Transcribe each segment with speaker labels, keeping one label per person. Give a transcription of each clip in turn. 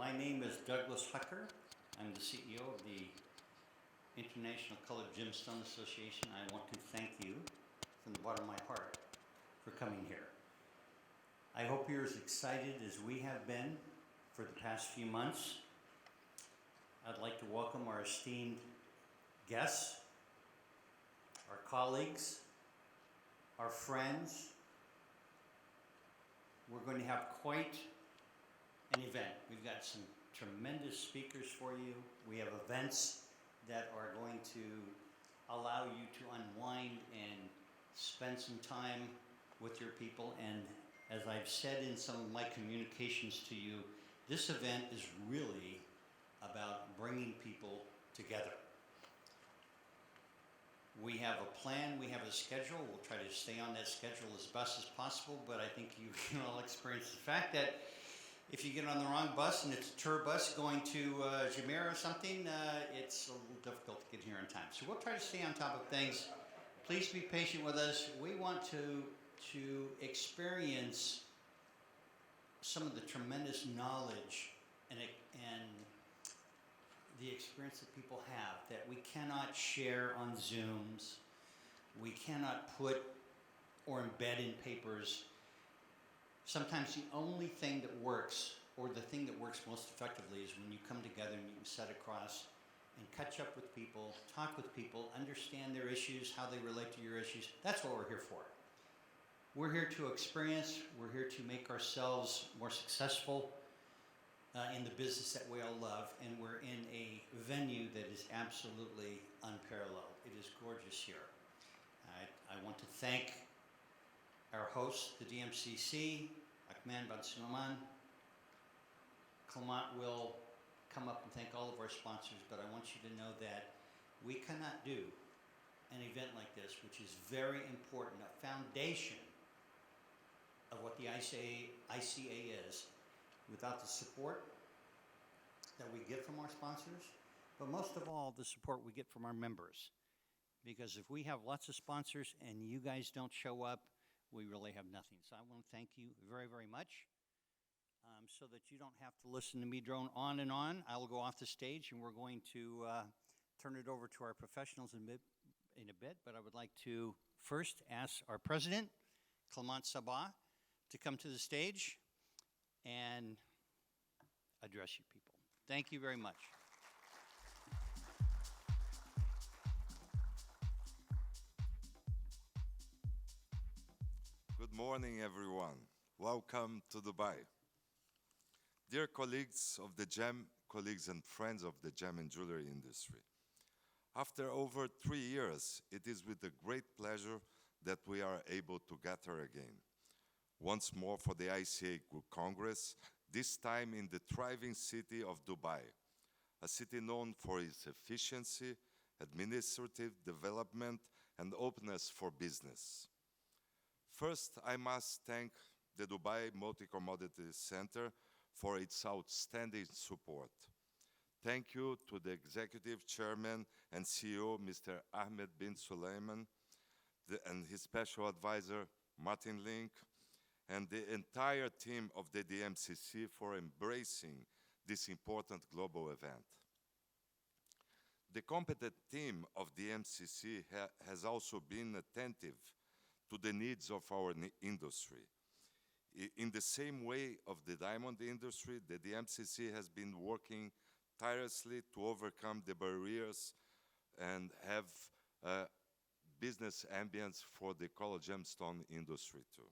Speaker 1: My name is Douglas Hucker. I'm the CEO of the International Colored Gemstone Association. I want to thank you from the bottom of my heart for coming here. I hope you're as excited as we have been for the past few months. I'd like to welcome our esteemed guests, our colleagues, our friends. We're going to have quite an event. We've got some tremendous speakers for you. We have events that are going to allow you to unwind and spend some time with your people. And as I've said in some of my communications to you, this event is really about bringing people together. We have a plan, we have a schedule. We'll try to stay on that schedule as best as possible, but I think you can all experience the fact that if you get on the wrong bus and it's a tour bus going to Jumeirah or something, it's a little difficult to get here on time. So we'll try to stay on top of things. Please be patient with us. We want to experience some of the tremendous knowledge and the experience that people have that we cannot share on Zooms. We cannot put or embed in papers. Sometimes the only thing that works, or the thing that works most effectively, is when you come together and you can sit across and catch up with people, talk with people, understand their issues, how they relate to your issues. That's what we're here for. We're here to experience, we're here to make ourselves more successful in the business that we all love, and we're in a venue that is absolutely unparalleled. It is gorgeous here. I want to thank our host, the DMCC, Ahmed Bin Sulayem. Clement will come up and thank all of our sponsors, but I want you to know that we cannot do an event like this, which is very important, a foundation of what the ICA is, without the support that we get from our sponsors, but most of all, the support we get from our members. Because if we have lots of sponsors and you guys don't show up, we really have nothing. So I want to thank you very, very much. So that you don't have to listen to me drone on and on, I will go off the stage and we're going to turn it over to our professionals in a bit. But I would like to first ask our president, Clement Sabbagh, to come to the stage and address you people. Thank you very much.
Speaker 2: Good morning, everyone. Welcome to Dubai. Dear colleagues of the gem, colleagues and friends of the gem and jewelry industry, after over 3 years, it is with a great pleasure that we are able to gather again, once more for the ICA Congress, this time in the thriving city of Dubai, a city known for its efficiency, administrative development, and openness for business. First, I must thank the Dubai Multi-Commodity Center for its outstanding support. Thank you to the Executive Chairman and CEO, Mr. Ahmed Bin Sulayem, and his special advisor, Martin Link, and the entire team of the DMCC for embracing this important global event. The competent team of the DMCC has also been attentive to the needs of our industry. In the same way of the diamond industry, the DMCC has been working tirelessly to overcome the barriers and have a business ambience for the colored gemstone industry too.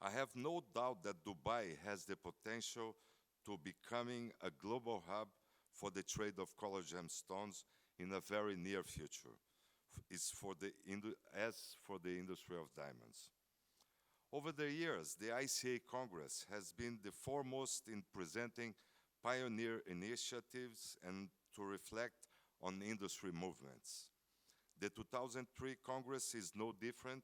Speaker 2: I have no doubt that Dubai has the potential to becoming a global hub for the trade of colored gemstones in a very near future, as for the industry of diamonds. Over the years, the ICA Congress has been the foremost in presenting pioneer initiatives and to reflect on industry movements. The 2003 Congress is no different,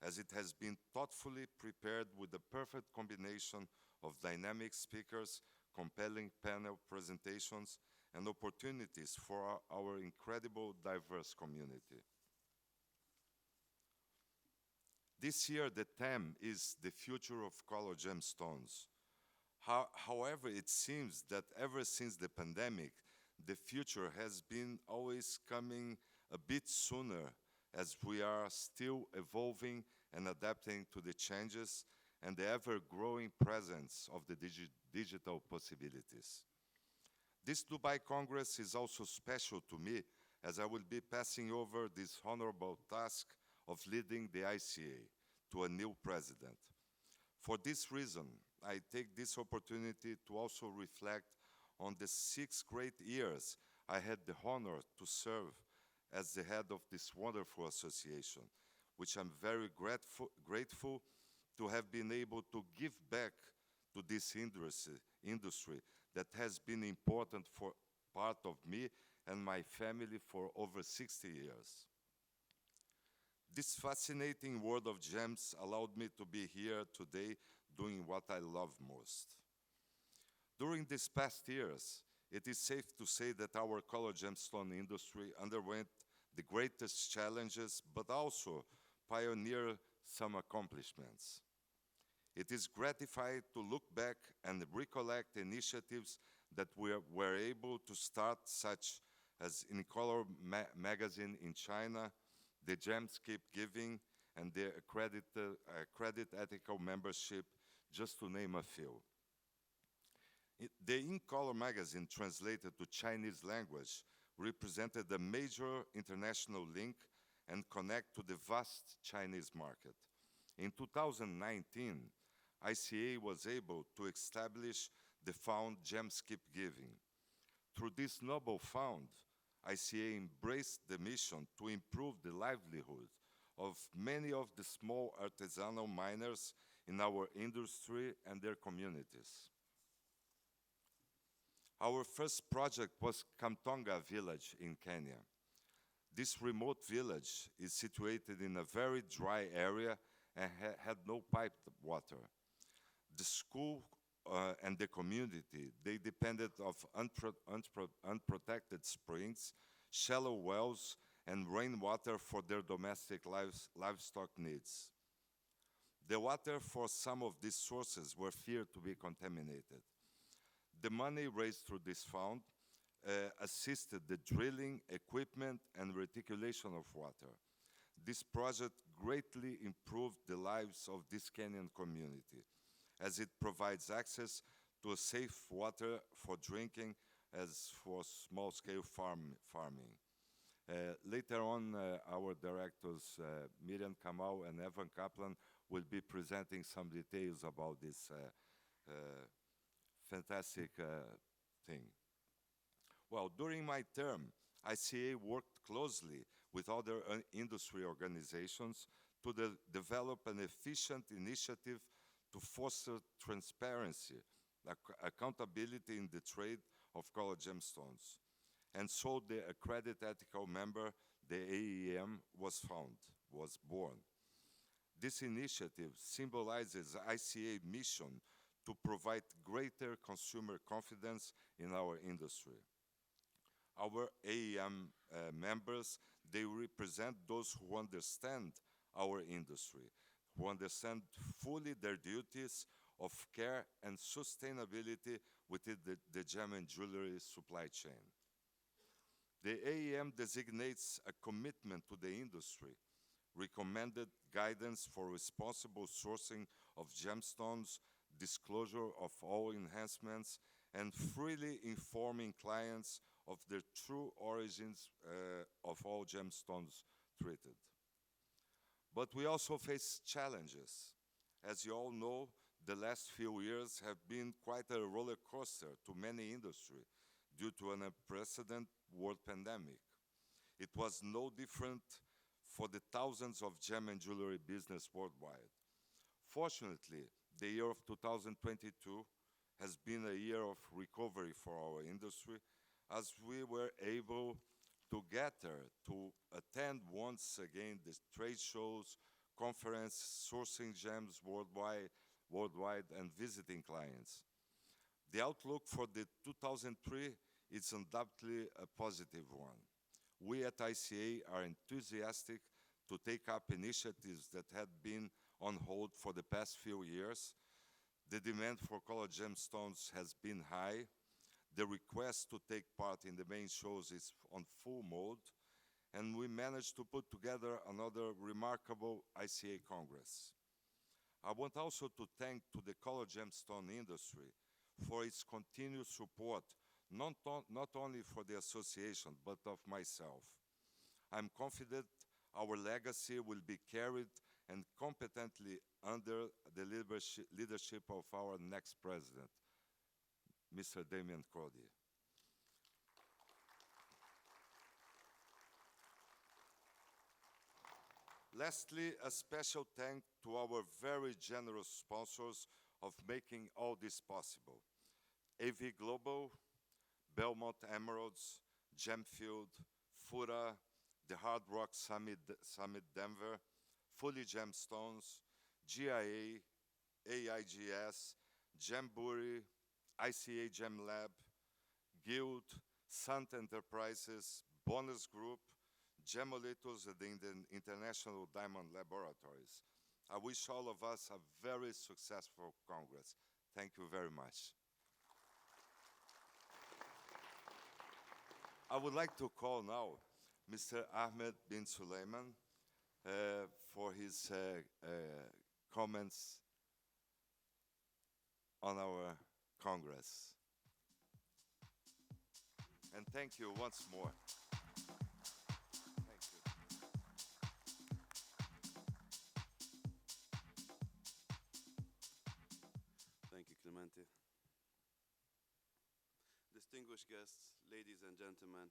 Speaker 2: as it has been thoughtfully prepared with the perfect combination of dynamic speakers, compelling panel presentations, and opportunities for our incredible diverse community. This year, the theme is the future of color gemstones. However, it seems that ever since the pandemic, the future has been always coming a bit sooner as we are still evolving and adapting to the changes and the ever-growing presence of the digital possibilities. This Dubai Congress is also special to me as I will be passing over this honorable task of leading the ICA to a new president. For this reason, I take this opportunity to also reflect on the 6 great years I had the honor to serve as the head of this wonderful association, which I'm very grateful to have been able to give back to this industry that has been important for part of me and my family for over 60 years. This fascinating world of gems allowed me to be here today doing what I love most. During these past years, it is safe to say that our color gemstone industry underwent the greatest challenges, but also pioneered some accomplishments. It is gratifying to look back and recollect initiatives that we were able to start, such as In Color magazine in China, the Gems Keep Giving, and the Credit Ethical Membership, just to name a few. The In Color magazine, translated to Chinese language, represented a major international link and connect to the vast Chinese market. In 2019, ICA was able to establish the fund Gems Keep Giving. Through this noble fund, ICA embraced the mission to improve the livelihood of many of the small artisanal miners in our industry and their communities. Our first project was Kamtonga village in Kenya. This remote village is situated in a very dry area and had no piped water. The school and the community, they depended of unprotected springs, shallow wells, and rainwater for their domestic livestock needs. The water for some of these sources were feared to be contaminated. The money raised through this fund assisted the drilling, equipment, and reticulation of water. This project greatly improved the lives of this Kenyan community, as it provides access to a safe water for drinking as for small-scale farming. Later on, our directors, Miriam Kamau and Evan Kaplan, will be presenting some details about this fantastic thing. Well, during my term, ICA worked closely with other industry organizations to develop an efficient initiative to foster transparency, accountability in the trade of color gemstones. And so the Accredited Ethical Member, the AEM, was born. This initiative symbolizes ICA mission to provide greater consumer confidence in our industry. Our AEM members, they represent those who understand our industry, who understand fully their duties of care and sustainability within the gem and jewelry supply chain. The AEM designates a commitment to the industry, recommended guidance for responsible sourcing of gemstones, disclosure of all enhancements, and freely informing clients of the true origins of all gemstones treated. But we also face challenges. As you all know, the last few years have been quite a roller coaster to many industries due to an unprecedented world pandemic. It was no different for the thousands of gem and jewelry business worldwide. Fortunately, the year of 2022 has been a year of recovery for our industry, as we were able to gather to attend once again the trade shows, conference, sourcing gems worldwide, and visiting clients. The outlook for the 2003 is undoubtedly a positive one. We at ICA are enthusiastic to take up initiatives that had been on hold for the past few years. The demand for colored gemstones has been high. The request to take part in the main shows is on full mode, and we managed to put together another remarkable ICA Congress. I want also to thank to the colored gemstone industry for its continued support, not only for the association, but of myself. I'm confident our legacy will be carried and competently under the leadership of our next president, Mr. Damien Crowdy. Lastly, a special thanks to our very generous sponsors of making all this possible. AV Global, Belmont Emeralds, Gemfield, Fura, the Hard Rock Summit Denver, Fully Gemstones, GIA, AIGS, Gembury, ICA Gem Lab, Guild, Sant Enterprises, Bonus Group, Gemolitos, and the International Diamond Laboratories. I wish all of us a very successful Congress. Thank you very much. I would like to call now Mr. Ahmed Bin Sulayem for his comments on our Congress. And thank you once more. Thank you.
Speaker 3: Thank you, Clemente. Distinguished guests, ladies and gentlemen,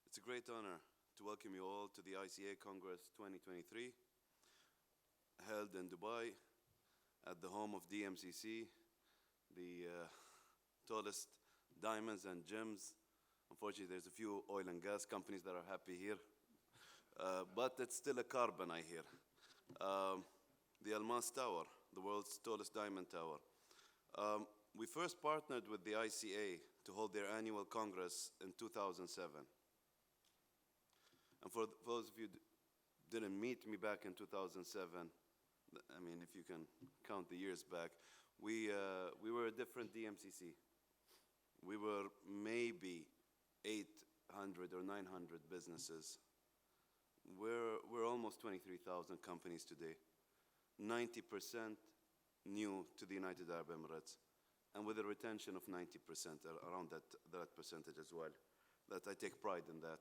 Speaker 3: it's a great honor to welcome you all to the ICA Congress 2023, held in Dubai at the home of DMCC, the tallest diamonds and gems. Unfortunately, there's a few oil and gas companies that are happy here, but it's still a carbon, I hear. The Almas Tower, the world's tallest diamond tower. We first partnered with the ICA to hold their annual Congress in 2007. And for those of you who didn't meet me back in 2007, I mean, if you can count the years back, we were a different DMCC. We were maybe 800 or 900 businesses. We're almost 23,000 companies today. 90% new to the United Arab Emirates, and with a retention of 90%, around that percentage as well. That I take pride in that.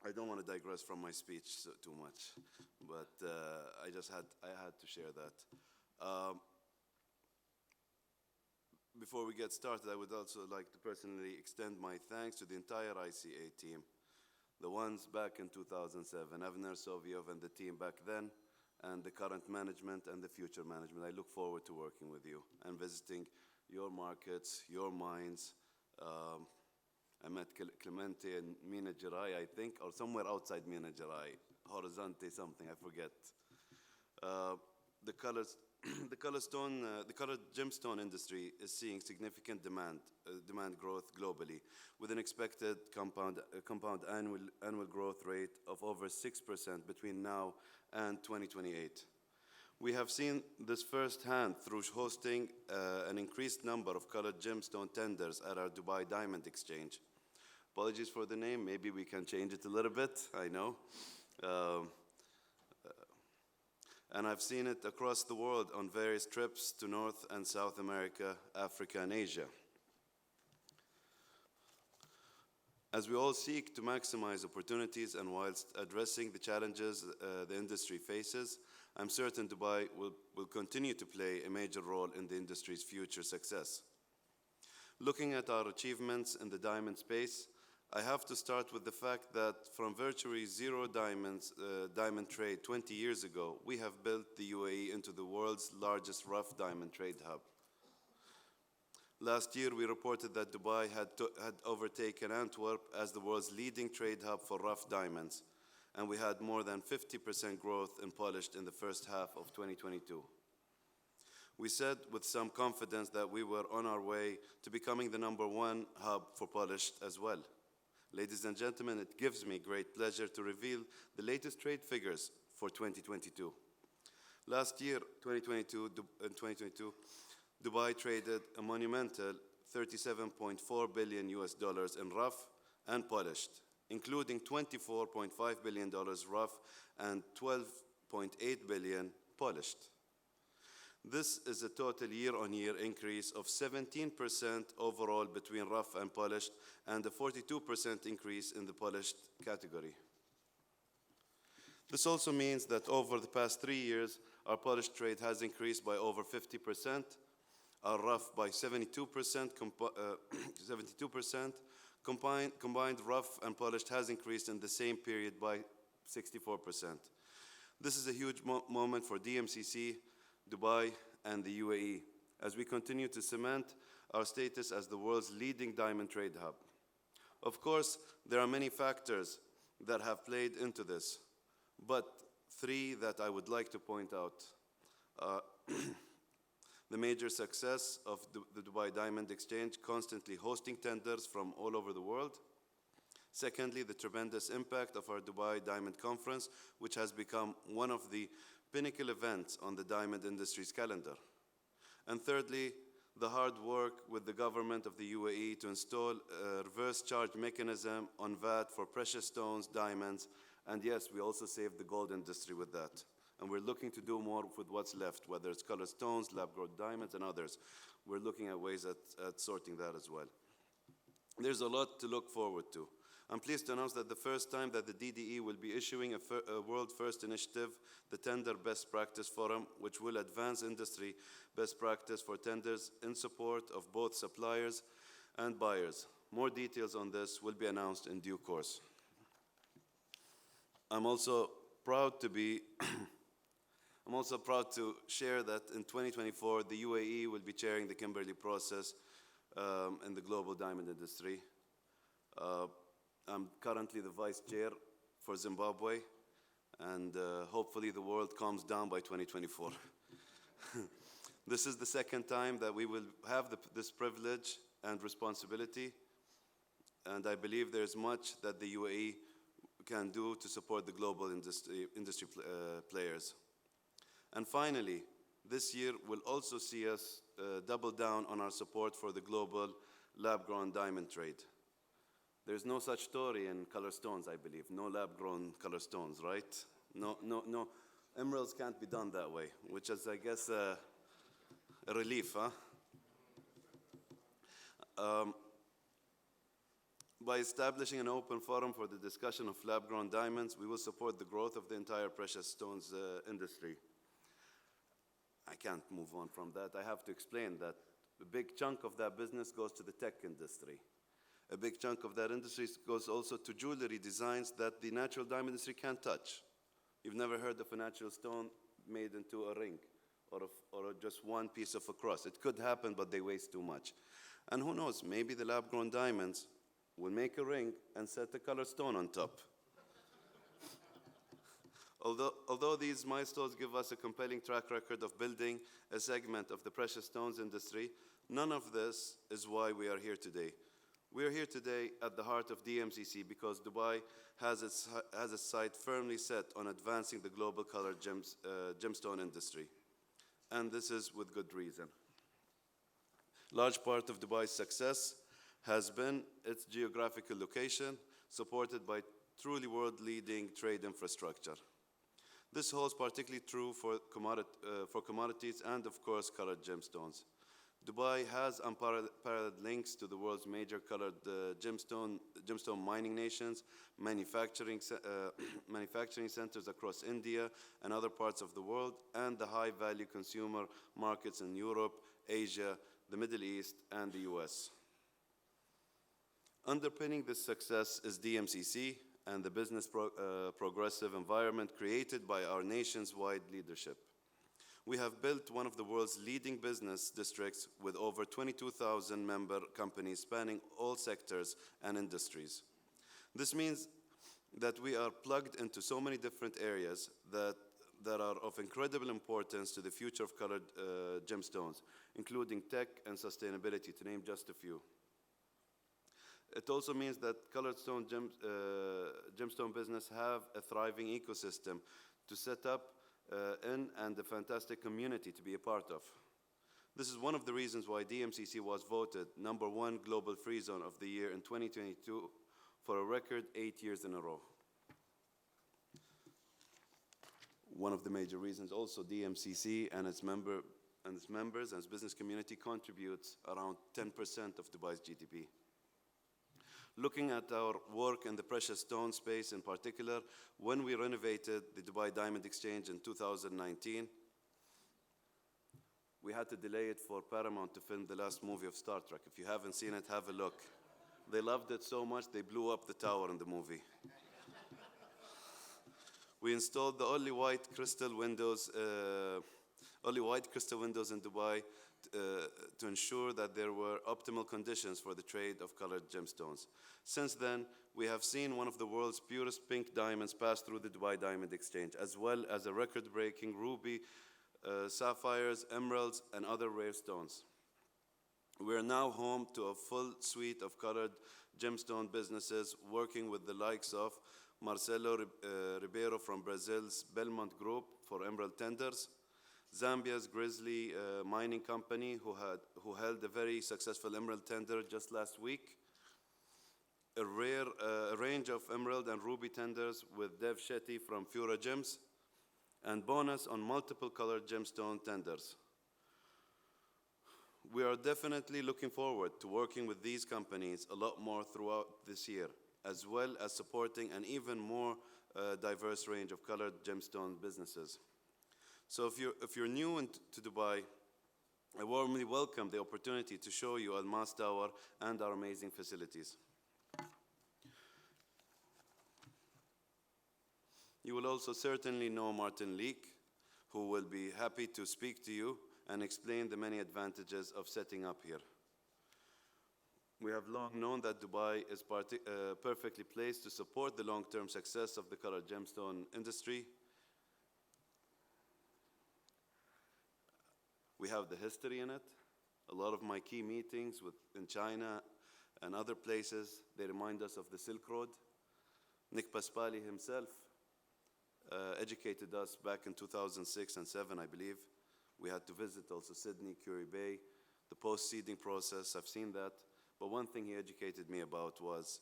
Speaker 3: I don't want to digress from my speech too much, but I had to share that. Before we get started, I would also like to personally extend my thanks to the entire ICA team, the ones back in 2007, Avner Soviov and the team back then, and the current management and the future management. I look forward to working with you and visiting your markets, your mines. I met Clemente in Mina Gerai, I think, or somewhere outside Mina Gerai, Horizonte something, I forget. The colored gemstone industry is seeing significant demand growth globally, with an expected compound annual growth rate of over 6% between now and 2028. We have seen this firsthand through hosting an increased number of colored gemstone tenders at our Dubai Diamond Exchange. Apologies for the name, maybe we can change it a little bit, I know. And I've seen it across the world on various trips to North and South America, Africa, and Asia. As we all seek to maximize opportunities and whilst addressing the challenges the industry faces, I'm certain Dubai will continue to play a major role in the industry's future success. Looking at our achievements in the diamond space, I have to start with the fact that from virtually zero diamond trade 20 years ago, we have built the UAE into the world's largest rough diamond trade hub. Last year, we reported that Dubai had overtaken Antwerp as the world's leading trade hub for rough diamonds, and we had more than 50% growth in polished in the first half of 2022. We said with some confidence that we were on our way to becoming the #1 hub for polished as well. Ladies and gentlemen, it gives me great pleasure to reveal the latest trade figures for 2022. Last year, 2022, Dubai traded a monumental $37.4 billion in rough and polished, including $24.5 billion rough and $12.8 billion polished. This is a total year-on-year increase of 17% overall between rough and polished, and a 42% increase in the polished category. This also means that over the past 3 years, our polished trade has increased by over 50%, our rough by 72%, combined rough and polished has increased in the same period by 64%. This is a huge moment for DMCC, Dubai, and the UAE, as we continue to cement our status as the world's leading diamond trade hub. Of course, there are many factors that have played into this, but 3 that I would like to point out. The major success of the Dubai Diamond Exchange, constantly hosting tenders from all over the world. Secondly, the tremendous impact of our Dubai Diamond Conference, which has become one of the pinnacle events on the diamond industry's calendar. And thirdly, the hard work with the government of the UAE to install a reverse charge mechanism on VAT for precious stones, diamonds, and yes, we also saved the gold industry with that. And we're looking to do more with what's left, whether it's colored stones, lab-grown diamonds, and others. We're looking at ways at sorting that as well. There's a lot to look forward to. I'm pleased to announce that the first time that the DDE will be issuing a world-first initiative, the Tender Best Practice Forum, which will advance industry best practice for tenders in support of both suppliers and buyers. More details on this will be announced in due course. I'm also proud to share that in 2024, the UAE will be chairing the Kimberley process in the global diamond industry. I'm currently the vice chair for Zimbabwe, and hopefully the world calms down by 2024. This is the second time that we will have this privilege and responsibility, and I believe there's much that the UAE can do to support the global industry players. And finally, this year will also see us double down on our support for the global lab-grown diamond trade. There's no such story in color stones, I believe. No lab-grown color stones, right? No. Emeralds can't be done that way, which is, I guess, a relief, huh? By establishing an open forum for the discussion of lab-grown diamonds, we will support the growth of the entire precious stones industry. I can't move on from that. I have to explain that a big chunk of that business goes to the tech industry. A big chunk of that industry goes also to jewelry designs that the natural diamond industry can't touch. You've never heard of a natural stone made into a ring or just one piece of a cross. It could happen, but they waste too much. And who knows, maybe the lab-grown diamonds will make a ring and set a colored stone on top. Although these milestones give us a compelling track record of building a segment of the precious stones industry, none of this is why we are here today. We are here today at the heart of DMCC because Dubai has its sight firmly set on advancing the global colored gemstone industry. And this is with good reason. Large part of Dubai's success has been its geographical location, supported by truly world-leading trade infrastructure. This holds particularly true for commodities and, of course, colored gemstones. Dubai has unparalleled links to the world's major colored gemstone mining nations, manufacturing centers across India and other parts of the world, and the high-value consumer markets in Europe, Asia, the Middle East, and the US. Underpinning this success is DMCC and the business progressive environment created by our nation's-wide leadership. We have built one of the world's leading business districts with over 22,000 member companies spanning all sectors and industries. This means that we are plugged into so many different areas that are of incredible importance to the future of colored gemstones, including tech and sustainability, to name just a few. It also means that colored stone gemstone business have a thriving ecosystem to set up in and a fantastic community to be a part of. This is one of the reasons why DMCC was voted #1 Global Free Zone of the Year in 2022 for a record 8 years in a row. One of the major reasons also DMCC and its members and its business community contributes around 10% of Dubai's GDP. Looking at our work in the precious stone space in particular, when we renovated the Dubai Diamond Exchange in 2019, we had to delay it for Paramount to film the last movie of Star Trek. If you haven't seen it, have a look. They loved it so much, they blew up the tower in the movie. We installed the only white crystal windows in Dubai to ensure that there were optimal conditions for the trade of colored gemstones. Since then, we have seen one of the world's purest pink diamonds pass through the Dubai Diamond Exchange, as well as a record-breaking ruby, sapphires, emeralds, and other rare stones. We are now home to a full suite of colored gemstone businesses, working with the likes of Marcelo Ribeiro from Brazil's Belmont Group for emerald tenders, Zambia's Grizzly Mining Company, who held a very successful emerald tender just last week, a range of emerald and ruby tenders with Dev Shetty from Fura Gems, and bonus on multiple colored gemstone tenders. We are definitely looking forward to working with these companies a lot more throughout this year, as well as supporting an even more diverse range of colored gemstone businesses. So if you're new to Dubai, I warmly welcome the opportunity to show you Al Mas Tower and our amazing facilities. You will also certainly know Martin Leek, who will be happy to speak to you and explain the many advantages of setting up here. We have long known that Dubai is perfectly placed to support the long-term success of the colored gemstone industry. We have the history in it. A lot of my key meetings in China and other places, they remind us of the Silk Road. Nick Paspali himself educated us back in 2006 and 2007, I believe. We had to visit also Sydney, Curie Bay, the post-seeding process. I've seen that. But one thing he educated me about was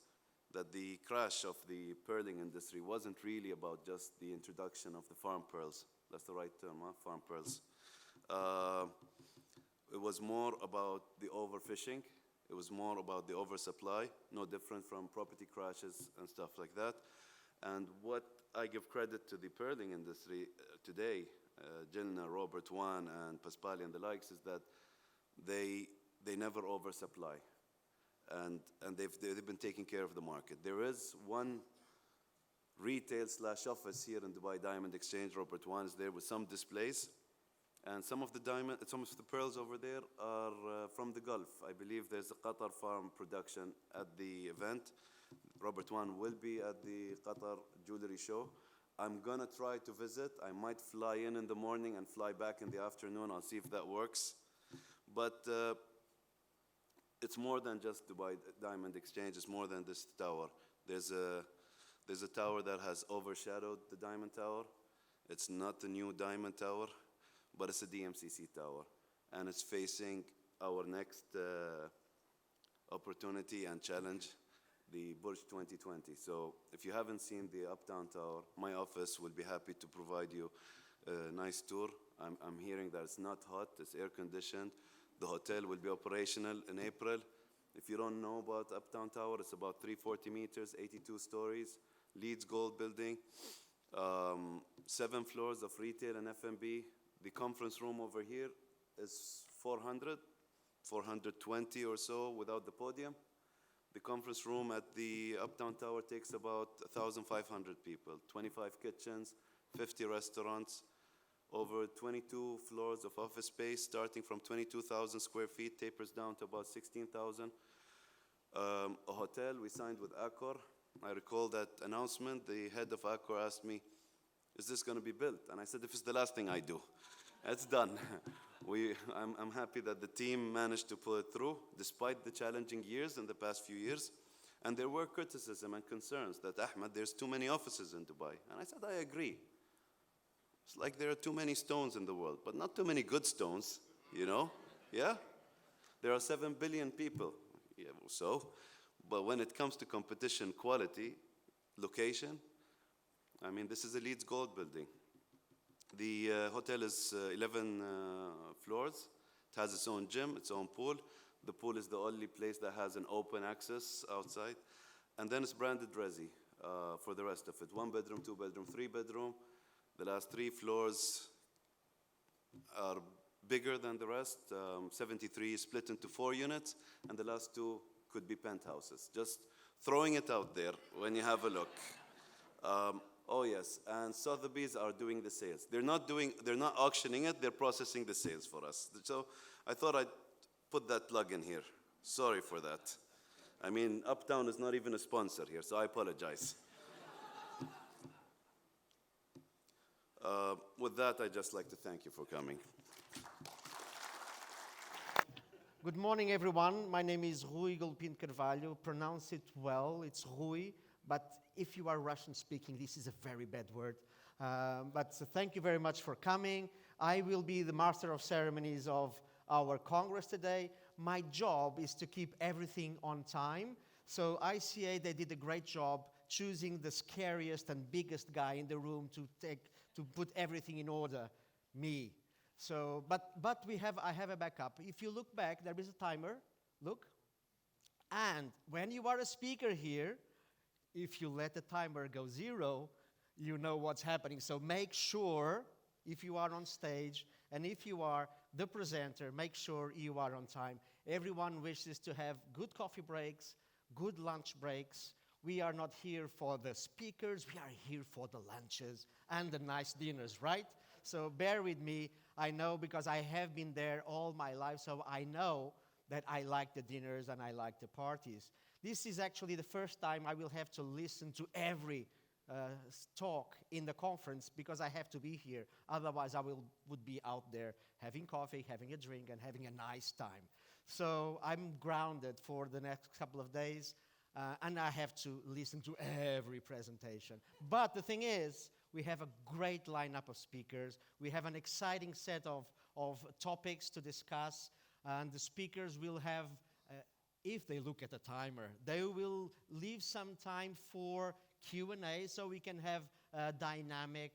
Speaker 3: that the crash of the pearling industry wasn't really about just the introduction of the farm pearls. That's the right term, huh? Farm pearls. It was more about the overfishing. It was more about the oversupply, no different from property crashes and stuff like that. And what I give credit to the pearling industry today, Gilna, Robert Wan, and Paspali and the likes, is that they never oversupply. And they've been taking care of the market. There is one retail/office here in Dubai Diamond Exchange. Robert Wan is there with some displays. And some of the pearls over there are from the Gulf. I believe there's a Qatar farm production at the event. Robert Wan will be at the Qatar Jewelry Show. I'm gonna try to visit. I might fly in the morning and fly back in the afternoon. I'll see if that works. But it's more than just Dubai Diamond Exchange. It's more than this tower. There's a tower that has overshadowed the Diamond Tower. It's not the new Diamond Tower, but it's a DMCC tower, and it's facing our next opportunity and challenge, the Burj 2020. So if you haven't seen the Uptown Tower, my office will be happy to provide you a nice tour. I'm hearing that it's not hot, it's air-conditioned. The hotel will be operational in April. If you don't know about Uptown Tower, it's about 340 meters, 82 stories, Leeds Gold Building, 7 floors of retail and F&B. The conference room over here is 420 or so without the podium. The conference room at the Uptown Tower takes about 1,500 people, 25 kitchens, 50 restaurants, over 22 floors of office space, starting from 22,000 square feet, tapers down to about 16,000. A hotel we signed with Accor. I recall that announcement. The head of Accor asked me, "Is this going to be built?" And I said, "If it's the last thing I do, it's done." I'm happy that the team managed to pull it through, despite the challenging years in the past few years. And there were criticism and concerns that, Ahmed, there's too many offices in Dubai. And I said, I agree. It's like there are too many stones in the world, but not too many good stones, you know? Yeah? There are 7 billion people, yeah, so. But when it comes to competition, quality, location, I mean, this is a Leeds Gold building. The hotel is 11 floors. It has its own gym, its own pool. The pool is the only place that has an open access outside. And then it's branded Resi for the rest of it. 1 bedroom, 2 bedroom, 3 bedroom. The last 3 floors are bigger than the rest. 73 is split into 4 units, and the last 2 could be penthouses. Just throwing it out there when you have a look. Oh yes, and Sotheby's are doing the sales. They're not auctioning it, they're processing the sales for us. So I thought I'd put that plug in here. Sorry for that. I mean, Uptown is not even a sponsor here, so I apologize. With that, I'd just like to thank you for coming.
Speaker 4: Good morning, everyone. My name is Rui Galopim de Carvalho. Pronounce it well. It's Rui, but if you are Russian-speaking, this is a very bad word. But thank you very much for coming. I will be the master of ceremonies of our Congress today. My job is to keep everything on time. So ICA, they did a great job choosing the scariest and biggest guy in the room to put everything in order, me. So, but I have a backup. If you look back, there is a timer. Look. And when you are a speaker here, if you let the timer go 0, you know what's happening. So make sure, if you are on stage, and if you are the presenter, make sure you are on time. Everyone wishes to have good coffee breaks, good lunch breaks. We are not here for the speakers, we are here for the lunches and the nice dinners, right? So bear with me. I know because I have been there all my life, so I know that I like the dinners and I like the parties. This is actually the first time I will have to listen to every talk in the conference because I have to be here. Otherwise, I would be out there having coffee, having a drink, and having a nice time. So I'm grounded for the next couple of days, and I have to listen to every presentation. But the thing is, we have a great lineup of speakers. We have an exciting set of topics to discuss, and the speakers will have, if they look at the timer, they will leave some time for Q&A so we can have a dynamic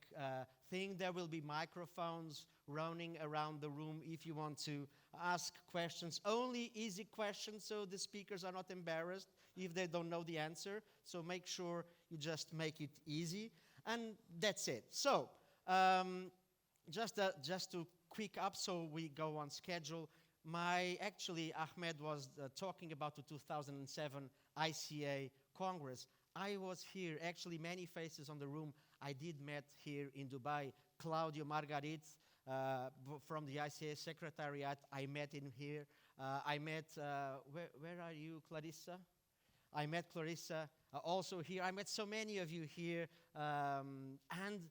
Speaker 4: thing. There will be microphones running around the room if you want to ask questions. Only easy questions so the speakers are not embarrassed if they don't know the answer. So make sure you just make it easy. And that's it. So just to quick up so we go on schedule. Actually, Ahmed was talking about the 2007 ICA Congress. I was here, actually many faces on the room I did met here in Dubai. Claudio Margarit from the ICA Secretariat, I met him here. I met, where are you, Clarissa? I met Clarissa also here. I met so many of you here. And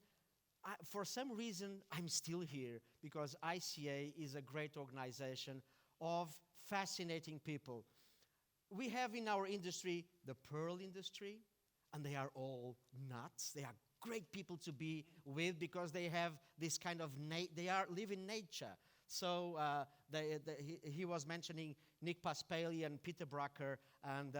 Speaker 4: for some reason, I'm still here because ICA is a great organization of fascinating people. We have in our industry the pearl industry, and they are all nuts. They are great people to be with because they have this kind of, live in nature. So he was mentioning Nick Paspaley and Peter Brucker and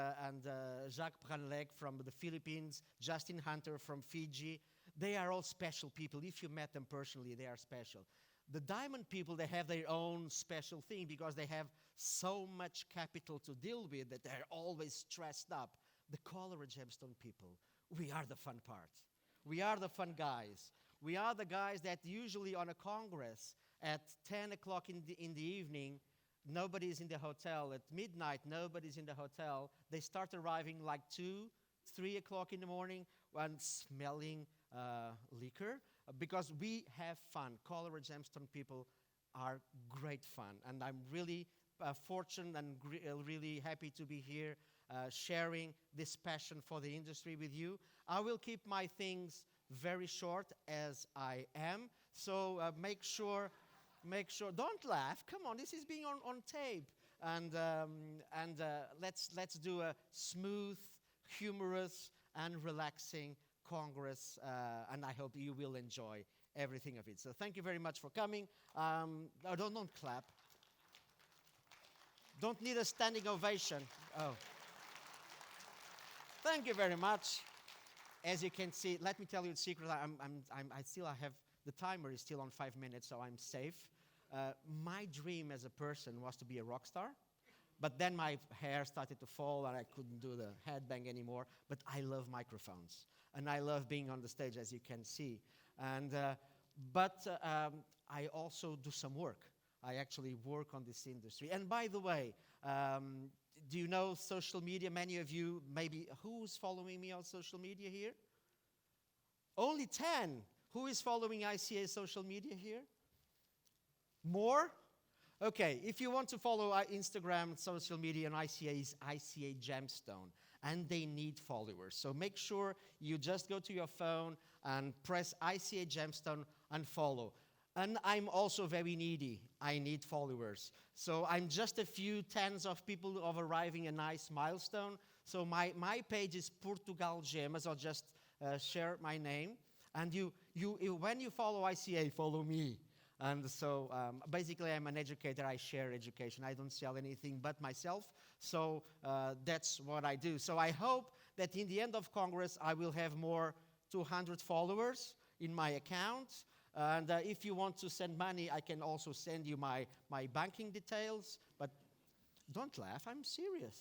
Speaker 4: Jacques Branlec from the Philippines, Justin Hunter from Fiji. They are all special people. If you met them personally, they are special. The diamond people, they have their own special thing because they have so much capital to deal with that they're always stressed up. The collar and gemstone people, we are the fun part. We are the fun guys. We are the guys that usually on a congress at 10 o'clock in the evening, nobody's in the hotel. At midnight, nobody's in the hotel. They start arriving like 2, 3 o'clock in the morning and smelling liquor because we have fun. Collar and gemstone people are great fun. And I'm really fortunate and really happy to be here sharing this passion for the industry with you. I will keep my things very short as I am. So make sure, don't laugh. Come on, this is being on tape. And let's do a smooth humorous, and relaxing Congress, and I hope you will enjoy everything of it. So thank you very much for coming. Don't clap. Don't need a standing ovation. Oh. Thank you very much. As you can see, let me tell you the secret. I have, the timer is still on 5 minutes, so I'm safe. My dream as a person was to be a rock star, but then my hair started to fall and I couldn't do the headbang anymore. But I love microphones, and I love being on the stage, as you can see. And, I also do some work. I actually work on this industry. And by the way, do you know social media? Many of you, maybe, who's following me on social media here? Only 10. Who is following ICA social media here? More? Okay, if you want to follow Instagram, social media, and ICA is ICA Gemstone, and they need followers. So make sure you just go to your phone and press ICA Gemstone and follow. And I'm also very needy. I need followers. So I'm just a few tens of people of arriving a nice milestone. So my page is Portugal Gemas. I'll just share my name. And when you follow ICA, follow me. And so basically I'm an educator. I share education. I don't sell anything but myself. So that's what I do. So I hope that in the end of Congress, I will have more 200 followers in my account. And if you want to send money, I can also send you my banking details. But don't laugh, I'm serious.